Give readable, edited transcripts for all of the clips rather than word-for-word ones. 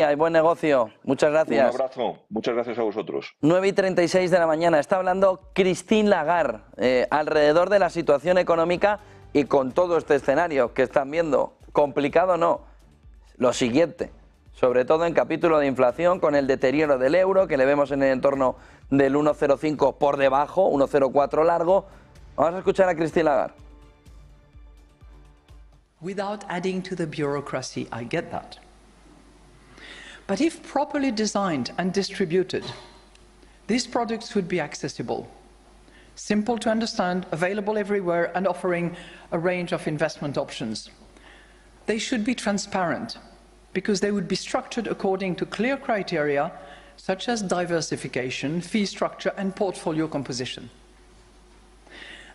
Y buen negocio. Muchas gracias. Un abrazo. Muchas gracias a vosotros. 9:36 de la mañana. Está hablando Christine Lagarde alrededor de la situación económica y con todo este escenario que están viendo. Complicado no. Lo siguiente, sobre todo en capítulo de inflación, con el deterioro del euro, que le vemos en el entorno del 1,05 por debajo, 1,04 largo. Vamos a escuchar a Christine Lagarde. Without adding to the bureaucracy, I get that. But if properly designed and distributed, these products would be accessible, simple to understand, available everywhere, and offering a range of investment options. They should be transparent, because they would be structured according to clear criteria, such as diversification, fee structure, and portfolio composition.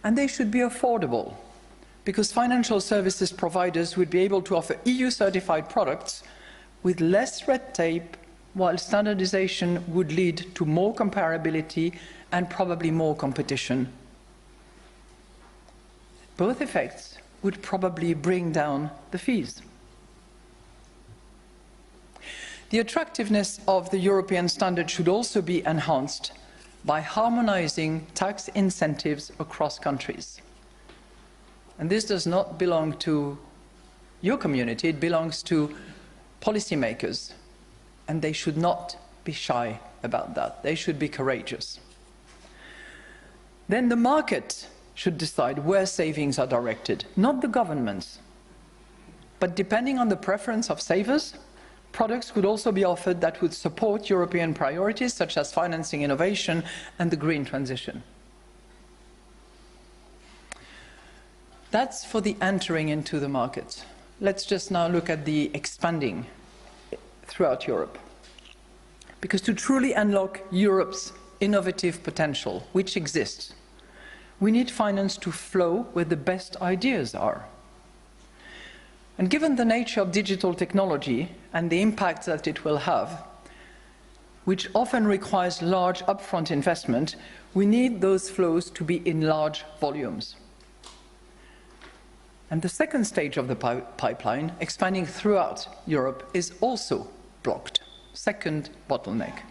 And they should be affordable, because financial services providers would be able to offer EU-certified products with less red tape, while standardization would lead to more comparability and probably more competition. Both effects would probably bring down the fees. The attractiveness of the European standard should also be enhanced by harmonizing tax incentives across countries. And this does not belong to your community, it belongs to policymakers, and they should not be shy about that. They should be courageous. Then the market should decide where savings are directed, not the governments. But depending on the preference of savers, products could also be offered that would support European priorities such as financing innovation and the green transition. That's for the entering into the market. Let's just now look at the expanding throughout Europe. Because to truly unlock Europe's innovative potential, which exists, we need finance to flow where the best ideas are. And given the nature of digital technology and the impact that it will have, which often requires large upfront investment, we need those flows to be in large volumes. And the second stage of the pipeline, expanding throughout Europe, is also blocked. Second bottleneck.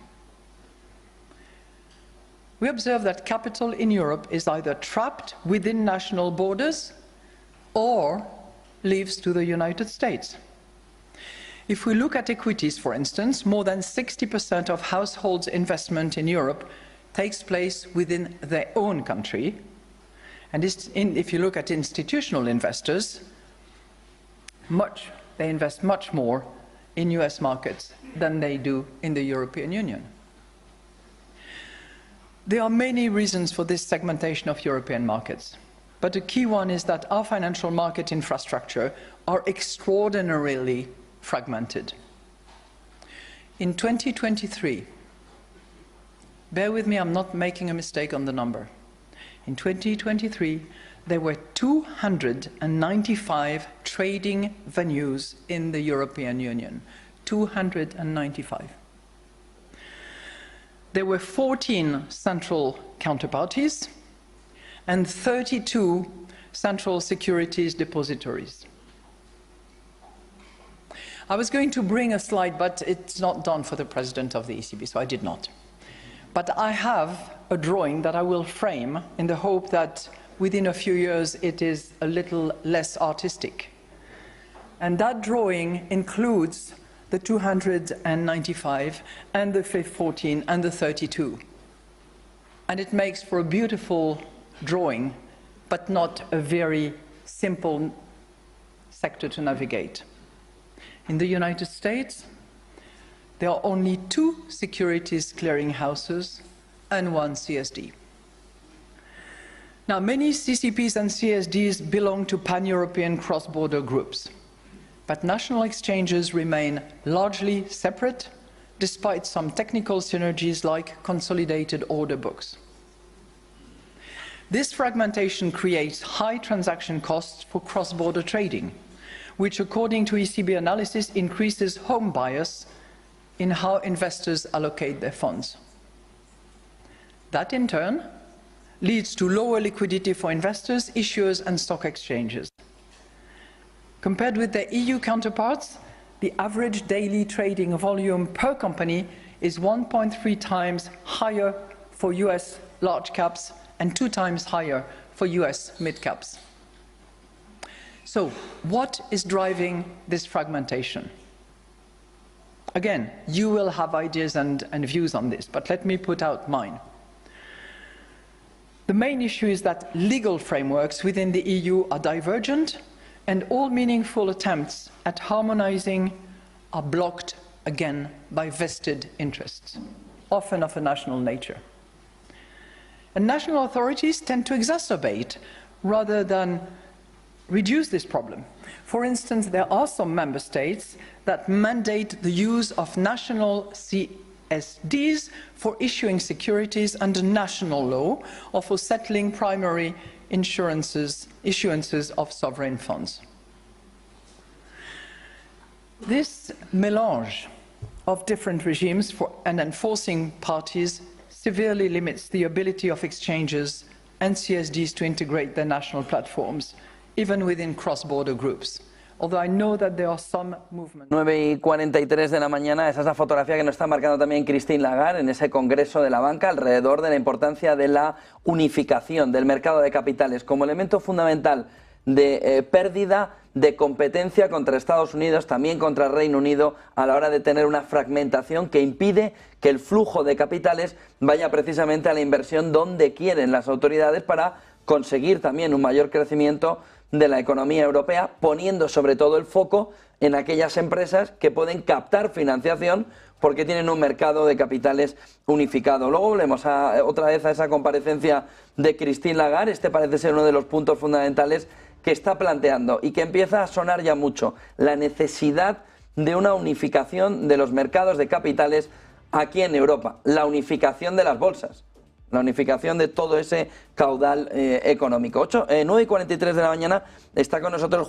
We observe that capital in Europe is either trapped within national borders or leaves to the United States. If we look at equities, for instance, more than 60% of households' investment in Europe takes place within their own country. And if you look at institutional investors, they invest much more in US markets than they do in the European Union. There are many reasons for this segmentation of European markets, but a key one is that our financial market infrastructure are extraordinarily fragmented. In 2023, bear with me, I'm not making a mistake on the number. In 2023, there were 295 trading venues in the European Union. 295. There were 14 central counterparties and 32 central securities depositories. I was going to bring a slide, but it's not done for the president of the ECB, so I did not. But I have a drawing that I will frame in the hope that within a few years it is a little less artistic. And that drawing includes the 295 and the 14 and the 32. And it makes for a beautiful drawing, but not a very simple sector to navigate. In the United States, there are only 2 securities clearing houses and 1 CSD. Now, many CCPs and CSDs belong to pan-European cross-border groups, but national exchanges remain largely separate, despite some technical synergies like consolidated order books. This fragmentation creates high transaction costs for cross-border trading, which, according to ECB analysis, increases home bias in how investors allocate their funds. That, in turn, leads to lower liquidity for investors, issuers, and stock exchanges. Compared with their EU counterparts, the average daily trading volume per company is 1.3 times higher for US large caps and 2 times higher for US mid caps. So, what is driving this fragmentation? Again, you will have ideas and views on this, but let me put out mine. The main issue is that legal frameworks within the EU are divergent, and all meaningful attempts at harmonizing are blocked again by vested interests, often of a national nature. And national authorities tend to exacerbate rather than reduce this problem. For instance, there are some member states that mandate the use of national CSDs for issuing securities under national law or for settling primary issuances of sovereign funds. This mélange of different regimes and enforcing parties severely limits the ability of exchanges and CSDs to integrate their national platforms, even within cross-border groups. Although I know that there are some movements. 9:43 de la mañana, esa es la fotografía que nos está marcando también Christine Lagarde en ese congreso de la banca alrededor de la importancia de la unificación del mercado de capitales como elemento fundamental de pérdida de competencia contra Estados Unidos, también contra el Reino Unido, a la hora de tener una fragmentación que impide que el flujo de capitales vaya precisamente a la inversión donde quieren las autoridades para conseguir también un mayor crecimiento de la economía europea, poniendo sobre todo el foco en aquellas empresas que pueden captar financiación porque tienen un mercado de capitales unificado. Luego volvemos otra vez a esa comparecencia de Christine Lagarde. Este parece ser uno de los puntos fundamentales que está planteando y que empieza a sonar ya mucho: la necesidad de una unificación de los mercados de capitales aquí en Europa, la unificación de las bolsas, la unificación de todo ese caudal económico. 9:43 de la mañana, está con nosotros